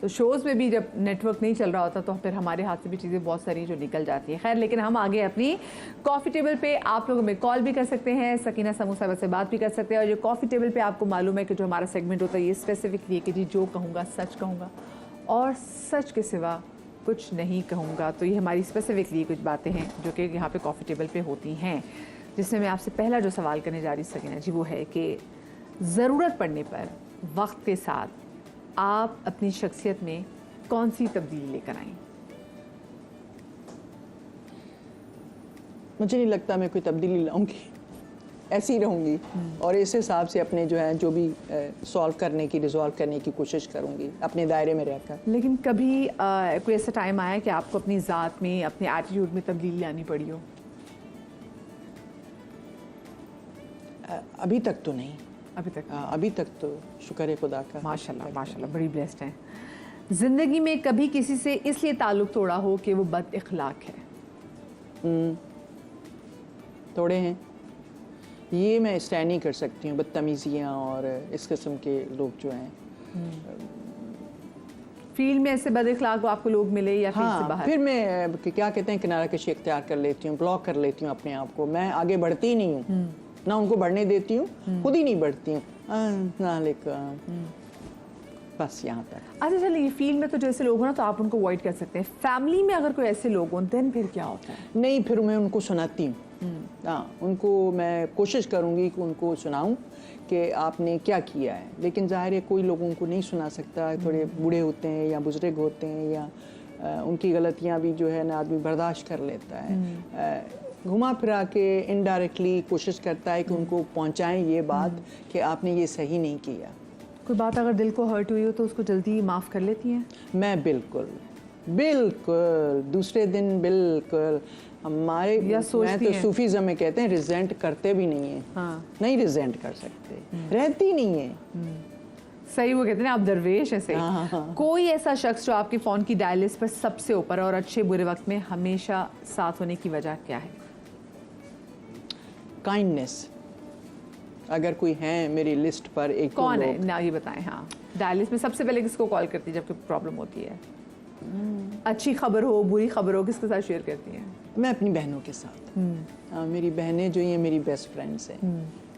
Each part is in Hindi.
तो शोज़ में भी जब नेटवर्क नहीं चल रहा होता तो फिर हमारे हाथ से भी चीज़ें बहुत सारी जो निकल जाती हैं। खैर, लेकिन हम आगे अपनी कॉफ़ी टेबल पे आप लोग हमें कॉल भी कर सकते हैं, सकीना समूह साहब से बात भी कर सकते हैं। और जो कॉफ़ी टेबल पे आपको मालूम है कि जो हमारा सेगमेंट होता है ये स्पेसिफिकली है कि जी जो कहूँगा सच कहूँगा और सच के सिवा कुछ नहीं कहूँगा। तो ये हमारी स्पेसिफिकली कुछ बातें हैं जो कि यहाँ पे कॉफ़ी टेबल पे होती हैं, जिसमें मैं आपसे पहला जो सवाल करने जा रही सकीना जी वो है कि ज़रूरत पड़ने पर वक्त के साथ आप अपनी शख्सियत में कौन सी तब्दीली लेकर आएँ? मुझे नहीं लगता मैं कोई तब्दीली लाऊंगी, ऐसी ही रहूंगी और इस हिसाब से अपने जो है जो भी सॉल्व करने की रिजॉल्व करने की कोशिश करूंगी अपने दायरे में रहकर। लेकिन कभी कोई ऐसा टाइम आया कि आपको अपनी ज़ात में, अपने एटीट्यूड में तब्दीली लानी पड़ी हो? अभी तक तो नहीं। अभी तक तो शुक्र है खुदा का। माशाल्लाह माशाल्लाह, बड़ी ब्लेस्ड हैं। ज़िंदगी में कभी किसी से इसलिए ताल्लुक़ तोड़ा हो कि वो बद इखलाक है? तोड़े हैं, ये मैं स्टैंड नहीं कर सकती हूँ। बदतमीज़ियाँ और इस किस्म के लोग जो हैं फील्ड में ऐसे बद इखलाक आपको लोग मिले या फील्ड से बाहर? फिर मैं क्या कहते हैं किनारा कशी इख्तियार कर लेती हूँ, ब्लॉक कर लेती हूँ अपने आप को। मैं आगे बढ़ती ही नहीं हूँ, ना उनको बढ़ने देती हूँ, खुद ही नहीं बढ़ती हूँ। बस यहाँ तक। अच्छा चलिए, फील्ड में तो जैसे लोग हो ना तो आप उनको अवॉइड कर सकते हैं। फैमिली में अगर कोई ऐसे लोग हों देन फिर क्या होता है? नहीं, फिर मैं उनको सुनाती हूँ। हाँ, उनको मैं कोशिश करूँगी कि उनको सुनाऊँ कि आपने क्या किया है। लेकिन जाहिर है कोई लोगों को नहीं सुना सकता, थोड़े बूढ़े होते हैं या बुजुर्ग होते हैं या उनकी गलतियाँ भी जो है ना आदमी बर्दाश्त कर लेता है। घुमा फिरा के इनडायरेक्टली कोशिश करता है कि उनको पहुँचाएँ ये बात कि आपने ये सही नहीं किया। कोई बात अगर दिल को हर्ट हुई हो तो उसको जल्दी माफ़ कर लेती हैं? मैं बिल्कुल दूसरे दिन बिल्कुल हमारे मैं तो सूफीज़म में कहते हैं रिजेंट करते भी नहीं है। हाँ। नहीं रिजेंट कर सकते, रहती नहीं है। सही, वो कहते हैं आप दरवेश हैं सही। हाँ। कोई ऐसा शख्स जो आपकी फ़ोन की डायल लिस्ट पर सबसे ऊपर और अच्छे बुरे वक्त में हमेशा साथ होने की वजह क्या है? काइंडनेस। अगर कोई है मेरी लिस्ट पर एक कौन है ना ये बताएं। हाँ, डायल लिस्ट में सबसे पहले किसको कॉल करती है जब कोई प्रॉब्लम होती है? अच्छी खबर हो बुरी खबर हो किसके साथ शेयर करती हैं? मैं अपनी बहनों के साथ। मेरी बहनें जो हैं मेरी बेस्ट फ्रेंड्स हैं,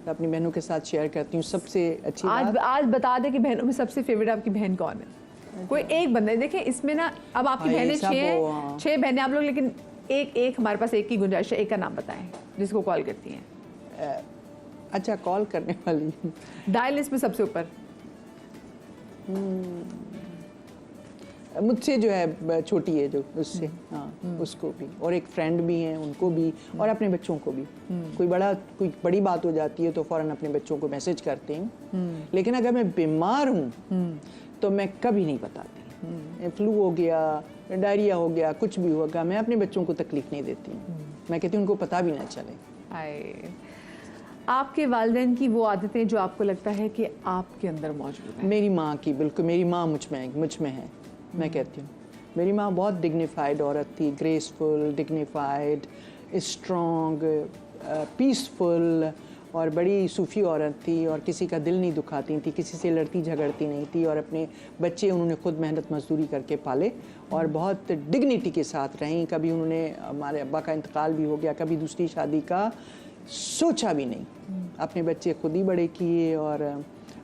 तो अपनी बहनों के साथ शेयर करती हूँ। सबसे अच्छी आज बता दें कि बहनों में सबसे फेवरेट आपकी बहन कौन है? कोई एक बंदा है। देखिए इसमें ना अब आपकी बहनें 6 बहनें आप लोग, लेकिन एक हमारे पास एक की गुंजाइश है, एक का नाम बताएं जिसको कॉल करती हैं। अच्छा, कॉल करने वाली डायल लिस्ट में सबसे ऊपर मुझसे जो है छोटी है जो उससे। हाँ, उसको भी, और एक फ्रेंड भी हैं उनको भी, और अपने बच्चों को भी। कोई बड़ी बात हो जाती है तो फ़ौरन अपने बच्चों को मैसेज करती हूँ। लेकिन अगर मैं बीमार हूँ तो मैं कभी नहीं बताती। फ्लू हो गया, डायरिया हो गया, कुछ भी होगा, मैं अपने बच्चों को तकलीफ नहीं देती हूँ। मैं कहती हूँ उनको पता भी ना चले। आपके वालिदैन की वो आदतें जो आपको लगता है कि आपके अंदर मौजूद है? मेरी माँ की, बिल्कुल मेरी माँ मुझ में है। मैं कहती हूँ मेरी माँ बहुत डिग्निफाइड औरत थी, ग्रेसफुल, डिग्निफाइड, स्ट्रॉन्ग, पीसफुल और बड़ी सूफ़ी औरत थी और किसी का दिल नहीं दुखाती थी, किसी से लड़ती झगड़ती नहीं थी और अपने बच्चे उन्होंने खुद मेहनत मजदूरी करके पाले और बहुत डिग्निटी के साथ रहीं। कभी उन्होंने, हमारे अब्बा का इंतकाल भी हो गया, कभी दूसरी शादी का सोचा भी नहीं, अपने बच्चे खुद ही बड़े किए। और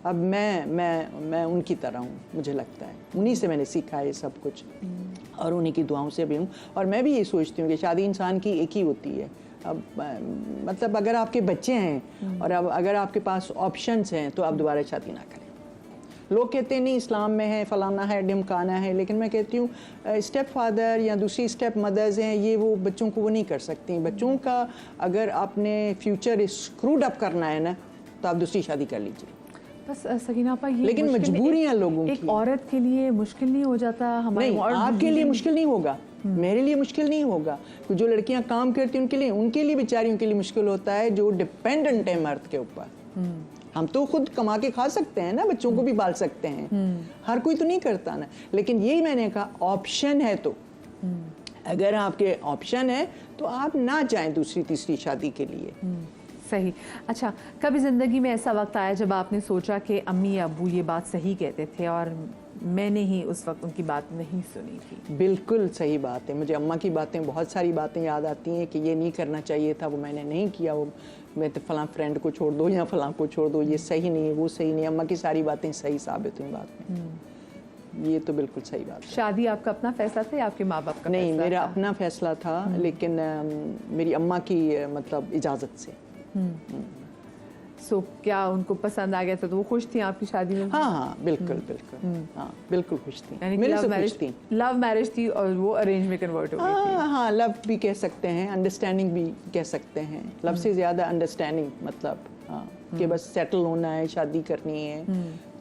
अब मैं उनकी तरह हूँ, मुझे लगता है उन्हीं से मैंने सीखा है सब कुछ और उन्हीं की दुआओं से भी हूँ। और मैं भी ये सोचती हूँ कि शादी इंसान की एक ही होती है। अब मतलब अगर आपके बच्चे हैं और अब अगर आपके पास ऑप्शंस हैं तो आप दोबारा शादी ना करें। लोग कहते हैं नहीं इस्लाम में है, फलाना है, ढिमकाना है, लेकिन मैं कहती हूँ स्टेप फादर या दूसरी स्टेप मदर्स हैं, ये वो बच्चों को वो नहीं कर सकती। बच्चों का अगर आपने फ्यूचर स्क्रूड अप करना है ना तो आप दूसरी शादी कर लीजिए। बस सकीना आपा, ये लेकिन मजबूरियाँ लोगों की। एक औरत के लिए मुश्किल नहीं हो जाता? हमारे नहीं, आपके लिए मुश्किल नहीं होगा, मेरे लिए मुश्किल नहीं होगा। जो लड़कियां काम करती हैं उनके लिए बेचारियों के लिए मुश्किल होता है जो डिपेंडेंट है मर्द के ऊपर। हम तो खुद कमा के खा सकते हैं ना, बच्चों को भी पाल सकते हैं, हर कोई तो नहीं करता ना। लेकिन यही मैंने कहा ऑप्शन है, तो अगर आपके ऑप्शन है तो आप ना जाएं दूसरी तीसरी शादी के लिए। सही। अच्छा, कभी ज़िंदगी में ऐसा वक्त आया जब आपने सोचा कि अम्मी अब्बू ये बात सही कहते थे और मैंने ही उस वक्त उनकी बात नहीं सुनी थी? बिल्कुल सही बात है। मुझे अम्मा की बातें, बहुत सारी बातें याद आती हैं कि ये नहीं करना चाहिए था, वो मैंने नहीं किया, वो मैं तो फलां फ्रेंड को छोड़ दो या फलां को छोड़ दो, ये सही नहीं है, वो सही नहीं है। अम्मा की सारी बातें सही साबित हुई बाद में। ये तो बिल्कुल सही बात है। शादी आपका अपना फैसला था या आपके माँ बाप का? नहीं, मेरा अपना फैसला था, लेकिन मेरी अम्मा की मतलब इजाज़त से। सो क्या उनको पसंद आ गया था तो वो खुश थी आपकी शादी में? हाँ हाँ, बिल्कुल बिल्कुल, हाँ बिल्कुल खुश थी, यानी मेरे से खुश थी। लव मैरिज थी और वो अरेंज में कन्वर्ट हो गई थी। हाँ हाँ, लव भी कह सकते हैं, अंडरस्टैंडिंग भी कह सकते हैं। लव से ज़्यादा अंडरस्टैंडिंग, मतलब हाँ कि बस सेटल होना है, शादी करनी है।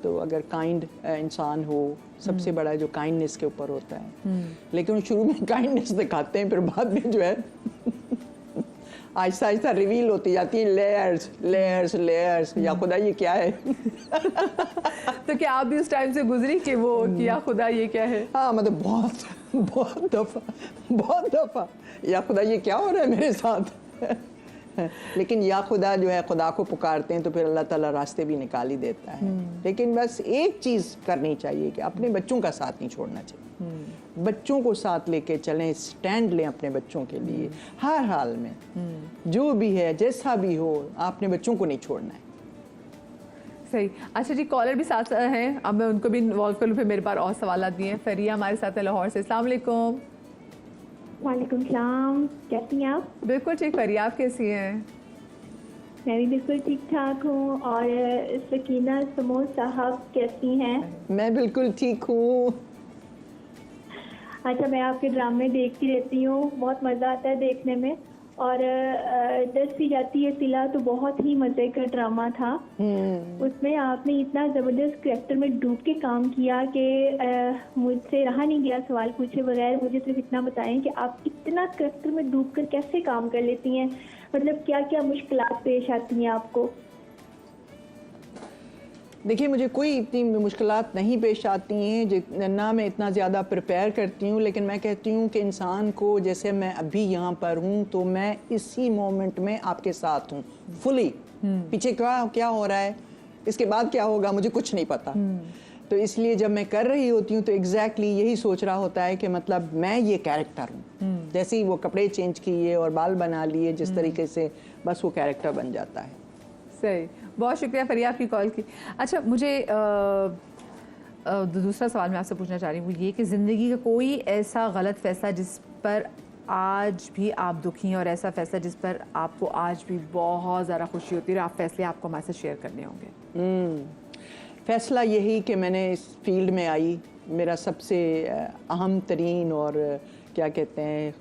तो अगर काइंड इंसान हो, सबसे बड़ा जो काइंडनेस के ऊपर होता है। लेकिन शुरू में काइंडनेस दिखाते हैं, फिर बाद में जो है आहिस्ता आहिस्ता रिवील होती जाती है, लेयर्स लेयर्स लेयर्स। या खुदा ये क्या है? तो क्या आप भी उस टाइम से गुजरी कि वो कि या खुदा ये क्या है? हाँ, मतलब बहुत दफ़ा या खुदा ये क्या हो रहा है मेरे साथ? लेकिन या खुदा जो है, खुदा को पुकारते हैं तो फिर अल्लाह ताला रास्ते भी निकाल ही देता है। लेकिन बस एक चीज़ करनी चाहिए कि अपने बच्चों का साथ नहीं छोड़ना चाहिए। बच्चों को साथ लेके चलें, स्टैंड लें अपने बच्चों के लिए हर हाल में। जो भी है, जैसा भी हो, आपने बच्चों को नहीं छोड़ना है। सही। अच्छा जी, कॉलर भी साथ हैं, अब मैं उनको भी इन्वॉल्व कर लूँ, फिर मेरे पास और सवाल दिए हैं। फरिया हमारे साथ है लाहौर से। अस्सलाम वालेकुम। वालेकुम सलाम, कैसी हैं आप? बिल्कुल ठीक। फरिया, आप कैसी हैं? मैं भी बिल्कुल ठीक ठाक हूँ। और सकीना समो साहब कैसी हैं? मैं बिल्कुल ठीक हूँ। अच्छा, मैं आपके ड्रामे देखती रहती हूँ, बहुत मज़ा आता है देखने में। और दस सी जाती है सिला तो बहुत ही मज़े का ड्रामा था। उसमें आपने इतना ज़बरदस्त करैक्टर में डूब के काम किया कि मुझसे रहा नहीं गया सवाल पूछे बगैर। मुझे सिर्फ इतना बताएं कि आप इतना करैक्टर में डूब कर कैसे काम कर लेती हैं, मतलब क्या क्या मुश्किलात पेश आती हैं आपको? देखिए, मुझे कोई इतनी मुश्किलात नहीं पेश आती हैं, जितना मैं इतना ज़्यादा प्रिपेयर करती हूँ। लेकिन मैं कहती हूँ कि इंसान को, जैसे मैं अभी यहाँ पर हूँ तो मैं इसी मोमेंट में आपके साथ हूँ फुली। पीछे क्या हो रहा है, इसके बाद क्या होगा, मुझे कुछ नहीं पता। तो इसलिए जब मैं कर रही होती हूँ तो एग्जैक्टली यही सोच रहा होता है कि मतलब मैं ये कैरेक्टर हूँ। जैसे ही वो कपड़े चेंज किए और बाल बना लिए, जिस तरीके से बस वो कैरेक्टर बन जाता है। सही। बहुत शुक्रिया फरिया आपकी कॉल की। अच्छा, मुझे दूसरा सवाल मैं आपसे पूछना चाह रही हूँ, ये कि ज़िंदगी का कोई ऐसा गलत फैसला जिस पर आज भी आप दुखी हैं और ऐसा फैसला जिस पर आपको आज भी बहुत ज़्यादा खुशी होती है और आप फैसले आपको हमारे साथ शेयर करने होंगे? फ़ैसला यही कि मैंने इस फील्ड में आई, मेरा सबसे अहम तरीन और क्या कहते हैं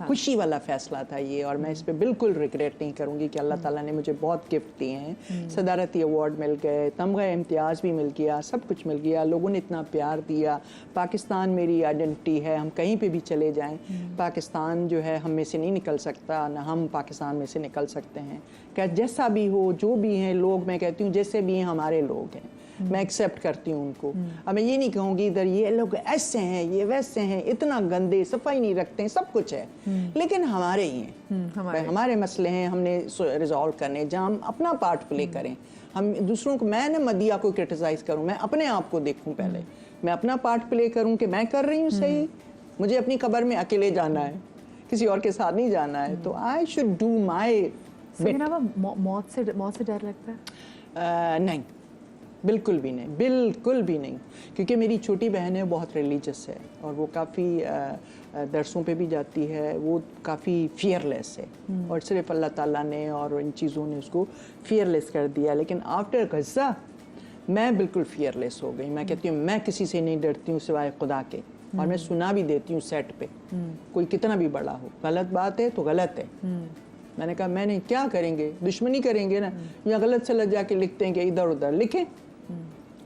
खुशी वाला फ़ैसला था ये। और मैं इस पे बिल्कुल रिग्रेट नहीं करूँगी कि अल्लाह ताला ने मुझे बहुत गिफ्ट दिए हैं। सदारती अवार्ड मिल गए, तमगा इम्तियाज़ भी मिल गया, सब कुछ मिल गया। लोगों ने इतना प्यार दिया। पाकिस्तान मेरी आइडेंटिटी है, हम कहीं पे भी चले जाएं पाकिस्तान जो है हम में से नहीं निकल सकता, ना हम पाकिस्तान में से निकल सकते हैं। क्या जैसा भी हो, जो भी हैं लोग, मैं कहती हूँ जैसे भी हैं हमारे लोग हैं, मैं एक्सेप्ट करती हूँ उनको। अब मैं ये नहीं कहूँगी इधर ये लोग ऐसे हैं, ये वैसे हैं, इतना गंदे, सफाई नहीं रखते हैं, सब कुछ है, लेकिन हमारे ही हैं। हमारे मसले हैं, हमने रिजॉल्व करने, जहाँ हम अपना पार्ट प्ले करें। हम दूसरों को, मैं ना मदिया को क्रिटिसाइज करूँ, मैं अपने आप को देखूँ पहले, मैं अपना पार्ट प्ले करूँ कि मैं कर रही हूँ सही। मुझे अपनी कब्र में अकेले जाना है, किसी और के साथ नहीं जाना है। तो I should do my bit. मौत से डर लगता है? नहीं, बिल्कुल भी नहीं, बिल्कुल भी नहीं। क्योंकि मेरी छोटी बहन है, बहुत रिलीजियस है और वो काफ़ी दरसों पे भी जाती है, वो काफ़ी फियरलेस है। और सिर्फ अल्लाह ताला ने और इन चीज़ों ने उसको फियरलेस कर दिया। लेकिन आफ्टर गज़ा मैं बिल्कुल फियरलेस हो गई। मैं कहती हूँ मैं किसी से नहीं डरती हूँ सिवाय खुदा के। और मैं सुना भी देती हूँ सेट पे, कोई कितना भी बड़ा हो, गलत बात है तो गलत है। मैंने कहा मैंने क्या करेंगे, दुश्मनी करेंगे ना, या गलत सलत जाके लिखते हैं कि इधर उधर लिखें,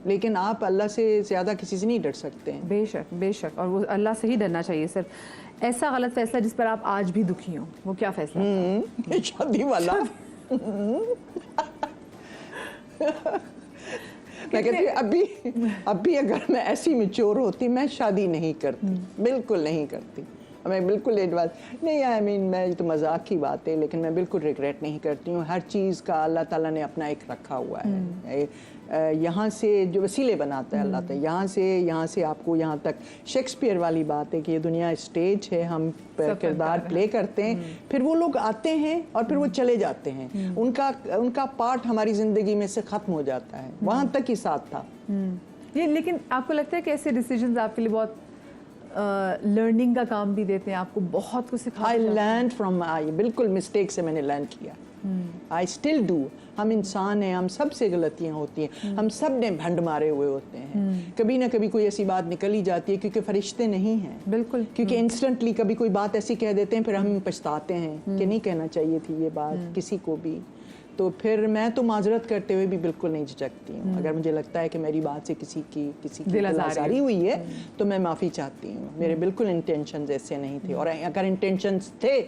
लेकिन आप अल्लाह से ज़्यादा किसी से नहीं डर सकते हैं। बेशक बेशक, और वो अल्लाह से ही डरना चाहिए सिर्फ। ऐसा गलत फैसला जिस पर आप आज भी दुखी हो, वो क्या फैसला था? शादी वाला। मैं कहती अभी अगर मैं ऐसी मैच्योर होती मैं शादी नहीं करती, बिल्कुल नहीं करती। मैं बिल्कुल एडवांस नहीं, आई मीन मैं तो मजाक की बात है, लेकिन मैं बिल्कुल रिग्रेट नहीं करती हूँ। हर चीज़ का अल्लाह ताला ने अपना एक रखा हुआ है। यहाँ से जो वसीले बनाता है अल्लाह ताला, यहाँ से आपको यहाँ तक। शेक्सपियर वाली बात है कि ये दुनिया स्टेज है, हम किरदार प्ले करते हैं, फिर वो लोग आते हैं और फिर वो चले जाते हैं। उनका पार्ट हमारी ज़िंदगी में से ख़त्म हो जाता है, वहाँ तक ही साथ था। ये लेकिन आपको लगता है कि ऐसे डिसीजंस आपके लिए बहुत लर्निंग का काम भी देते हैं, आपको बहुत कुछ सिखाते हैं? आई लर्न फ्रॉम बिल्कुल मिस्टेक से मैंने लर्न किया। I still do. हम इंसान हैं, हम सब से गलतियां होती हैं, हम सब ने भंड मारे हुए होते हैं। कभी ना कभी कोई ऐसी बात निकल ही जाती है, क्योंकि फरिश्ते नहीं हैं। बिल्कुल। क्योंकि इंस्टेंटली कभी कोई बात ऐसी कह देते हैं, फिर हम पछताते हैं कि नहीं कहना चाहिए थी ये बात किसी को भी। तो फिर मैं तो माजरत करते हुए भी बिल्कुल नहीं झिझकती हूँ। अगर मुझे लगता है कि मेरी बात से किसी की दिल आज़ारी हुई है तो मैं माफ़ी चाहती हूँ। मेरे बिल्कुल इंटेंशंस ऐसे नहीं थे, और अगर इंटेंशंस थे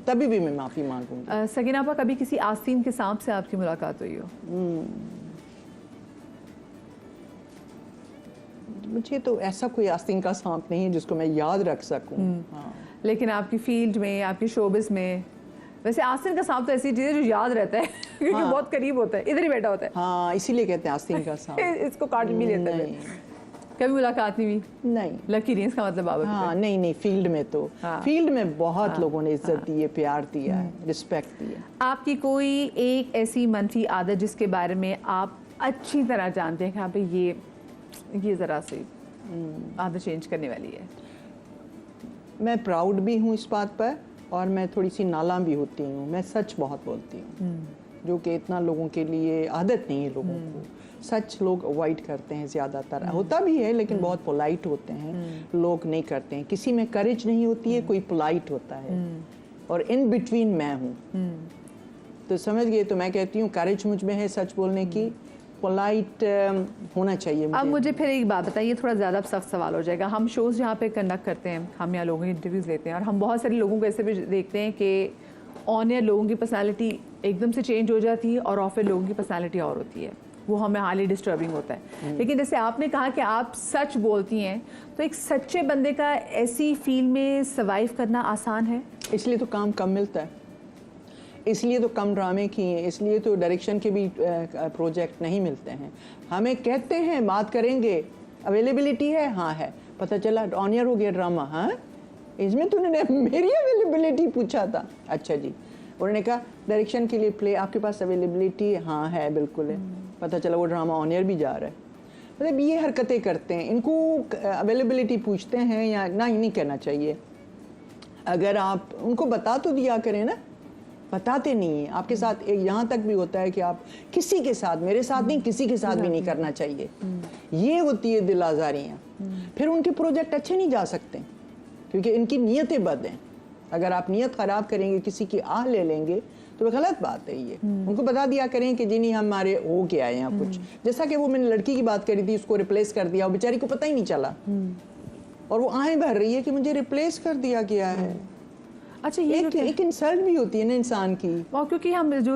तभी भी मैं माफ़ी मांगूंगी। सकीना आपा, कभी किसी आस्तीन के सांप से आपकी मुलाकात हुई हो? मुझे तो ऐसा कोई आस्तीन का सांप नहीं है जिसको मैं याद रख सकूं। हाँ। लेकिन आपकी फील्ड में, आपकी शोबिस में, वैसे आस्तीन का सांप तो ऐसी चीज़ है जो याद रहता है क्योंकि बहुत करीब होता है, इधर ही बैठा होता है। हाँ, इसीलिए कहते हैं आस्तीन का सांप। इसको काट भी लेता है। कभी मुलाकात नहीं हुई? नहीं। लकी नहीं इसका मतलब बाबा। हाँ, नहीं, फील्ड में तो फील्ड में बहुत लोगों ने इज्जत दी है, प्यार दिया है, रिस्पेक्ट दिया। आपकी कोई एक ऐसी मनफी आदत जिसके बारे में आप अच्छी तरह जानते हैं कि हाँ भाई ये ज़रा सी आदत चेंज करने वाली है? मैं प्राउड भी हूँ इस बात पर, और मैं थोड़ी सी नाला भी होती हूँ। मैं सच बहुत बोलती हूँ, जो कि इतना लोगों के लिए आदत नहीं है। लोगों को सच लोग अवॉइड करते हैं ज़्यादातर। होता भी है, लेकिन बहुत पोलाइट होते हैं, लोग नहीं करते हैं। किसी में करेज नहीं होती है, कोई पोलाइट होता है, और इन बिटवीन मैं हूँ। तो समझ गए? तो मैं कहती हूँ करेज मुझ में है सच बोलने की, पोलाइट होना चाहिए मुझे। अब मुझे फिर एक बात बताइए, थोड़ा ज़्यादा सख्त सवाल हो जाएगा। हम शोज़ जहाँ पे कंडक्ट करते हैं, हम यहाँ लोगों के इंटरव्यूज़ लेते हैं, और हम बहुत सारे लोगों को ऐसे भी देखते हैं कि ऑन एयर लोगों की पर्सनालिटी एकदम से चेंज हो जाती है और ऑफ एयर लोगों की पर्सनालिटी और होती है। वो हमें हाईली डिस्टर्बिंग होता है। लेकिन जैसे आपने कहा कि आप सच बोलती हैं, तो एक सच्चे बंदे का ऐसी फील्ड में सर्वाइव करना आसान है? इसलिए तो काम कम मिलता है, इसलिए तो कम ड्रामे किए, इसलिए तो डायरेक्शन के भी प्रोजेक्ट नहीं मिलते हैं। हमें कहते हैं बात करेंगे, अवेलेबिलिटी है, हाँ है, पता चला ऑन एयर हो गया ड्रामा। हाँ, इसमें तूने मेरी अवेलेबिलिटी पूछा था? अच्छा जी। उन्होंने कहा डायरेक्शन के लिए प्ले आपके पास अवेलेबिलिटी? हाँ है, बिल्कुल है। पता चला वो ड्रामा ऑन एयर भी जा रहा है। मतलब ये हरकतें करते हैं, इनको अवेलेबिलिटी पूछते हैं या ना, ही नहीं कहना चाहिए। अगर आप उनको बता तो दिया करें ना, बताते नहीं है। आपके साथ एक यहाँ तक भी होता है कि आप किसी के साथ, मेरे साथ नहीं, किसी के साथ भी नहीं करना चाहिए। ये होती है दिल आज़ारियाँ। फिर उनके प्रोजेक्ट अच्छे नहीं जा सकते, क्योंकि इनकी नीयतें बद हैं। अगर आप नीयत ख़राब करेंगे, किसी की आह ले लेंगे, तो गलत बात है ये। उनको बता दिया करें कि जी नहीं, हमारे हो गया है यहाँ कुछ। जैसा कि वो मैंने लड़की की बात करी थी, उसको रिप्लेस कर दिया, वो बेचारी को पता ही नहीं चला, और वो आहें भर रही है कि मुझे रिप्लेस कर दिया गया है। अच्छा, ये एक इंसल्ट भी होती है ना इंसान की। क्योंकि हम जो